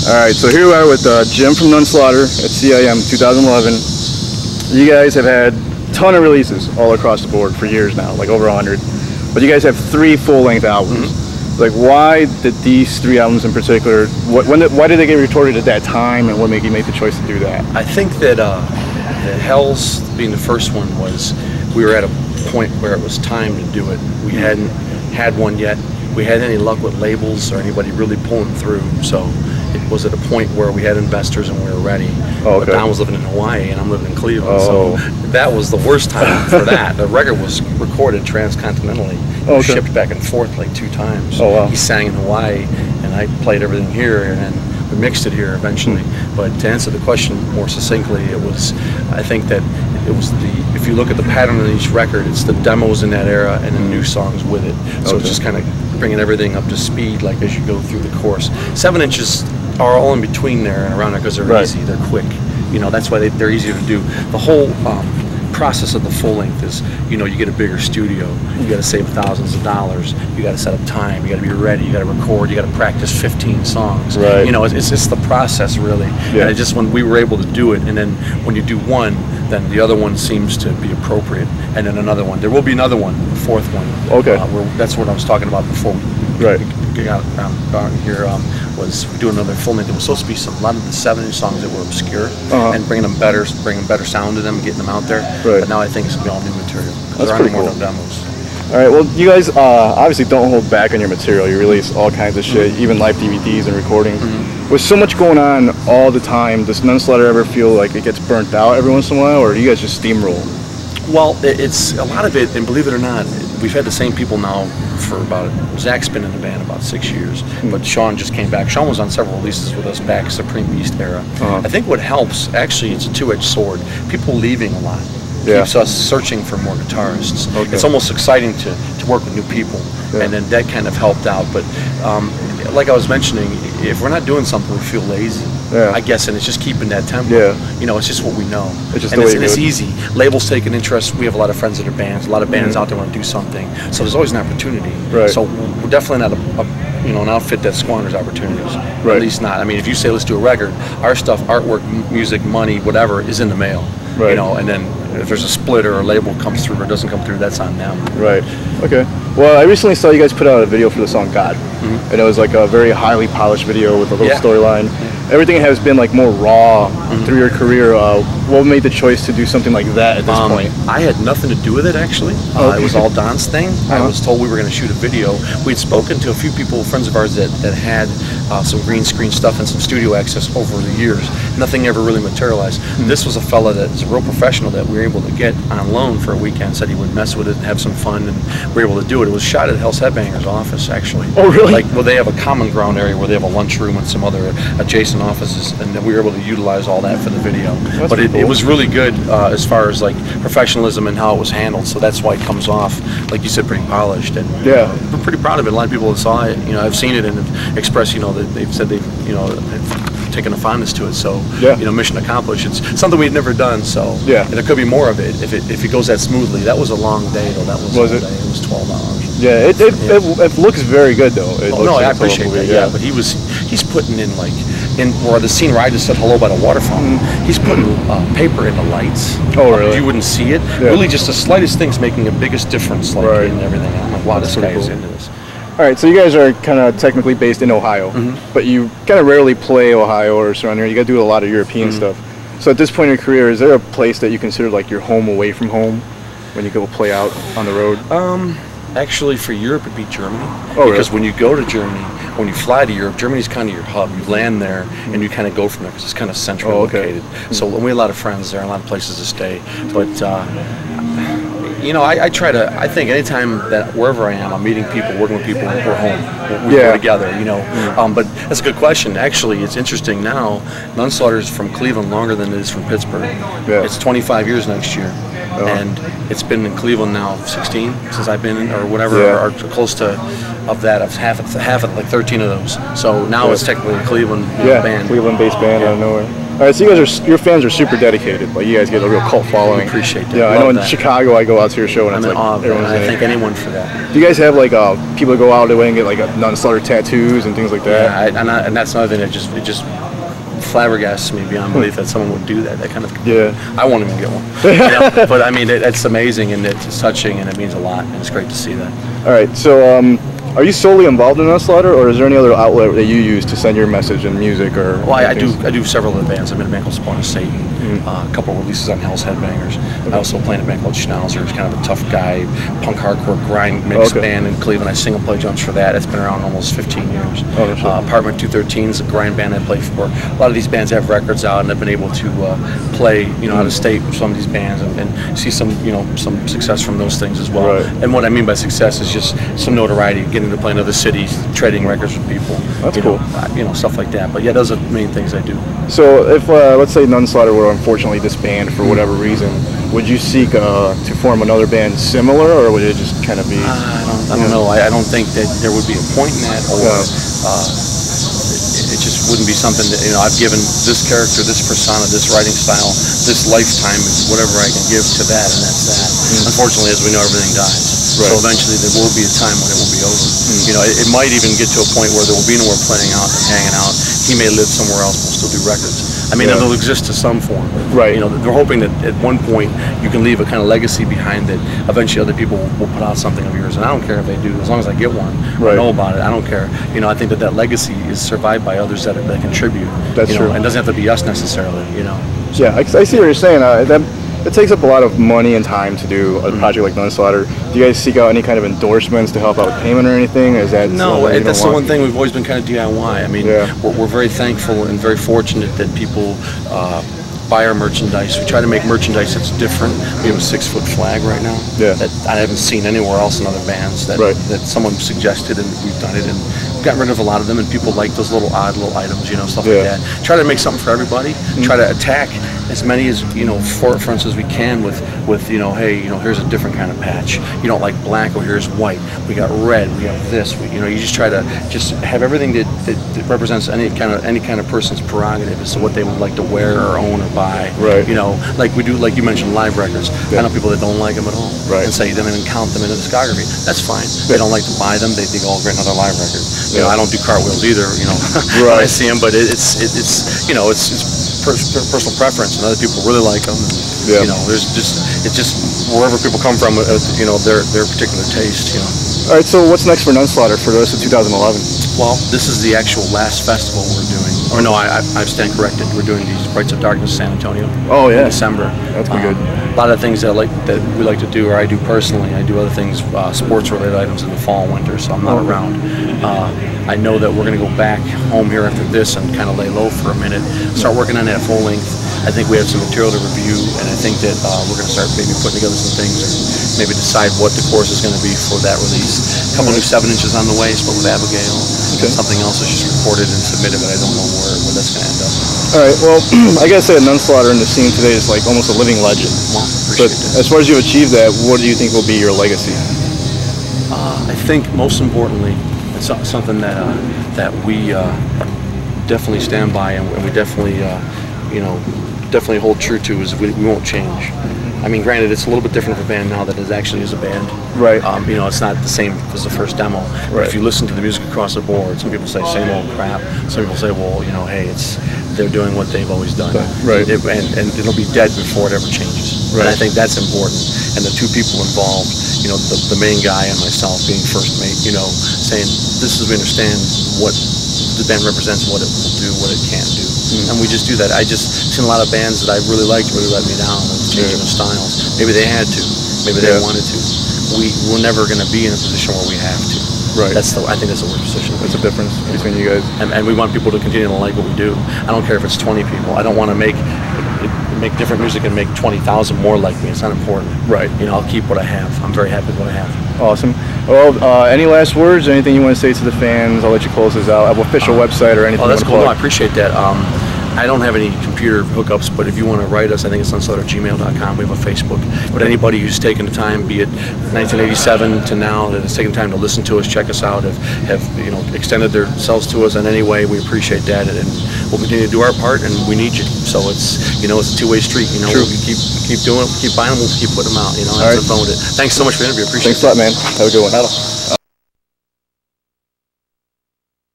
Alright, so here we are with Jim from Nunslaughter at CIM 2011. You guys have had a ton of releases all across the board for years now, like over 100. But you guys have 3 full-length albums. Like, why did these 3 albums in particular, why did they get recorded at that time, and what made you make the choice to do that? I think that Hell's, being the first one, was we were at a point where it was time to do it. We hadn't had one yet. We hadn't any luck with labels or anybody really pulling through, so it was at a point where we had investors and we were ready. Oh, okay. But Don was living in Hawaii and I'm living in Cleveland, so that was the worst time for that. The record was recorded transcontinentally. It was shipped back and forth like 2 times. Oh, wow. He sang in Hawaii and I played everything here, and then we mixed it here eventually. But to answer the question more succinctly, it was, I think that it was if you look at the pattern of each record, it's the demos in that era and the new songs with it. So it's just kind of bringing everything up to speed, like as you go through the course. 7 inches are all in between there and around there because they're easy, they're quick. You know, that's why they're easier to do. The whole process of the full length is, you know, you get a bigger studio, you got to save thousands of dollars, you got to set up time, you got to be ready, you got to record, you got to practice 15 songs. You know, it's just the process really. And it just, when we were able to do it, and then when you do one, then the other one seems to be appropriate, and then another one. There will be another one, the 4th one. That's what I was talking about before we got down here. Was doing another full length. It was supposed to be a lot of the 7-inch songs that were obscure, and bringing better sound to them, getting them out there. But now I think it's gonna be all new material. There aren't more demos. All right. Well, you guys obviously don't hold back on your material. You release all kinds of shit, even live DVDs and recordings. With so much going on all the time, does Nunslaughter ever feel like it gets burnt out every once in a while, or do you guys just steamroll? Well, it's a lot of it, and believe it or not, we've had the same people now for about, Zach's been in the band about 6 years, but Sean just came back. Sean was on several releases with us back, Supreme Beast era. I think what helps, actually, it's a 2-edged sword. People leaving a lot keeps us searching for more guitarists. It's almost exciting to work with new people, and then that kind of helped out. But like I was mentioning, if we're not doing something, we feel lazy. I guess, and it's just keeping that tempo. You know, it's just what we know. It's easy. Labels take an interest. We have a lot of friends that are bands. A lot of bands out there want to do something. So there's always an opportunity. So we're definitely not an outfit that squanders opportunities. At least not. I mean, if you say let's do a record, our stuff, artwork, music, money, whatever, is in the mail. You know, and then if there's a split or a label comes through or doesn't come through, that's on them. Okay. Well, I recently saw you guys put out a video for the song God, and it was like a very highly polished video with a little storyline. Everything has been like more raw through your career. What made the choice to do something like that at this point? I had nothing to do with it, actually. It was all Don's thing. I was told we were going to shoot a video. We'd spoken to a few people, friends of ours, that had some green screen stuff and some studio access over the years. Nothing ever really materialized. This was a fella that is a real professional that we were able to get on loan for a weekend. Said he would mess with it and have some fun, and we were able to do it. It was shot at Hell's Headbanger's office, actually. Oh, really? Like, well, they have a common ground area where they have a lunchroom and some other adjacent offices, and then we were able to utilize all that for the video. But it was really good as far as like professionalism and how it was handled. So that's why it comes off, like you said, pretty polished. And we're pretty proud of it. A lot of people that saw it, you know, I've seen it and have expressed, you know, that they've said they've, you know, taken a fondness to it. So you know, mission accomplished. It's something we'd never done. So and there could be more of it if it goes that smoothly. That was a long day though. That was it? It was 12 hours. It looks very good though. I appreciate that. But he's putting in like or the scene where I just said hello by the water fountain. He's putting paper in the lights. Oh, really? You wouldn't see it. Really, just the slightest thing's making the biggest difference, like in everything. I'm like, wow, this guy is into this. All right, so you guys are kind of technically based in Ohio, but you kind of rarely play Ohio or surrounding area. You got to do a lot of European stuff. So at this point in your career, is there a place that you consider like your home away from home when you go play out on the road? Actually, for Europe, it'd be Germany. Because when you go to Germany, when you fly to Europe, Germany's kind of your hub. You land there and you kind of go from there because it's kind of centrally located. So we have a lot of friends there, a lot of places to stay. But you know, I think anytime that wherever I am, I'm meeting people, working with people, we're home. We're together, you know. But that's a good question. Actually, it's interesting now. Nunslaughter's from Cleveland longer than it is from Pittsburgh. It's 25 years next year. And it's been in Cleveland now 16 since I've been in, or whatever, or close to of that. Of half of like 13 of those. So now it's technically a Cleveland band. Cleveland-based band out of nowhere. All right, so you guys your fans are super dedicated. Like, you guys get a real cult following. I appreciate that. Yeah, I know in that. Chicago, I go out to your show and I'm it's in like awe of everyone's that. in I it. thank anyone for that. Do you guys have like people that go out of the way and get like a Nunslaughter tattoos and things like that? Yeah, and that's another thing that just flabbergasts me beyond belief that someone would do that. That kind of I won't even get one. You know? But I mean, it's amazing and it's touching and it means a lot and it's great to see that. All right, so are you solely involved in Nunslaughter, or is there any other outlet that you use to send your message in music or? Well, I do several other bands. I'm in a band called Spawn of Satan. A couple of releases on Hell's Headbangers. Okay. I also play in a band called Schnauzer. It's kind of a tough guy, punk hardcore grind mixed band in Cleveland. I sing and play drums for that. It's been around almost 15 years. Oh, sure. Apartment 213 is a grind band I play for. A lot of these bands have records out, and I've been able to play, out of state with some of these bands and see some, some success from those things as well. Right. And what I mean by success is just some notoriety, getting to play in other cities, trading records with people. That's cool. Stuff like that. But yeah, those are the main things I do. So if let's say Nunslaughter were unfortunately disbanded for whatever reason, would you seek to form another band similar, or would it just kind of be? I don't know. I don't think that there would be a point in that, or it just wouldn't be something that I've given this character, this persona, this writing style, this lifetime, whatever I can give to that, and that's that. Unfortunately, as we know, everything dies. Right. So eventually there will be a time when it will be over. It might even get to a point where there will be nowhere playing out and hanging out. He may live somewhere else, but still do records. I mean, it'll exist to some form. Right. They're hoping that at one point you can leave a kind of legacy behind that eventually other people will put out something of yours. And I don't care if they do, as long as I get one or know about it, I don't care. I think that legacy is survived by others that contribute. That's true. And it doesn't have to be us necessarily, Yeah, I see what you're saying. It takes up a lot of money and time to do a project like Nunslaughter. Do you guys seek out any kind of endorsements to help out with payment or anything? Is that no? That's the one thing we've always been kind of DIY. I mean, we're very thankful and very fortunate that people buy our merchandise. We try to make merchandise that's different. We have a 6-foot flag right now that I haven't seen anywhere else in other bands that someone suggested, and we've done it and gotten rid of a lot of them, and people like those odd little items, stuff like that. Try to make something for everybody. Try to attack as many as forefronts as we can with hey, here's a different kind of patch. You don't like black, or here's white. We got red. We have this. You just try to just have everything that represents any kind of person's prerogative as to what they would like to wear or own or buy. Right. Like we do, like you mentioned, live records. I know people that don't like them at all, and say them and count them in a discography. That's fine. They don't like to buy them. They think, oh, great, another live record. I don't do cartwheels either. When I see them, but it's personal preference, and other people really like them. And, it's just wherever people come from, their particular taste. All right, so what's next for Nunslaughter for the rest of 2011? Well, this is the actual last festival we're doing. Or no, I stand corrected. We're doing these Brights of Darkness San Antonio. Oh yeah, in December. That's been good. A lot of things that we like to do, or I do personally. I do other things, sports-related items in the fall and winter, so I'm not around. I know that we're going to go back home here after this and kind of lay low for a minute, start working on that full length. I think we have some material to review, and I think that we're going to start maybe putting together some things, and maybe decide what the course is going to be for that release. A couple new 7-inches on the way, split with Abigail. Something else is just recorded and submitted, but I don't know where that's going to end up. All right, well, I gotta say that Nunslaughter in the scene today is like almost a living legend. Well, but as far as you've achieved that, what do you think will be your legacy? I think most importantly, it's something that we definitely stand by, and we definitely, definitely hold true to, is we won't change. I mean, granted, it's a little bit different of a band now that it actually is a band. Right. It's not the same as the first demo. But if you listen to the music across the board, some people say same old crap. Some people say, well, hey, they're doing what they've always done. Right. And it'll be dead before it ever changes. Right. And I think that's important. And the two people involved, the main guy and myself being first mate, saying, this is, we understand what the band represents, what it will do, what it can't do. And we just do that. I just seen a lot of bands that I really liked really let me down with changing of styles. Maybe they had to. Maybe they wanted to. We're never going to be in a position where we have to. Right. I think that's the word position. That's the difference between you guys. And we want people to continue to like what we do. I don't care if it's 20 people. I don't want to make different music and make 20,000 more like me. It's not important. Right. I'll keep what I have. I'm very happy with what I have. Awesome. Well, any last words? Anything you want to say to the fans? I'll let you close this out. Have an official website or anything? Oh, that's cool. No, I appreciate that. I don't have any computer hookups, but if you want to write us, I think it's nunslaughter@gmail.com. We have a Facebook. But anybody who's taken the time, be it 1987 to now, that has taken time to listen to us, check us out, have extended themselves to us in any way, we appreciate that. And we'll continue to do our part, and we need you. So it's, you know, it's a two-way street. You know, True. we keep doing it, keep buying them, we'll keep putting them out. You know, All that's right. the phone with it. Thanks so much for the interview. Appreciate it. Thanks a lot, man. Have a good one.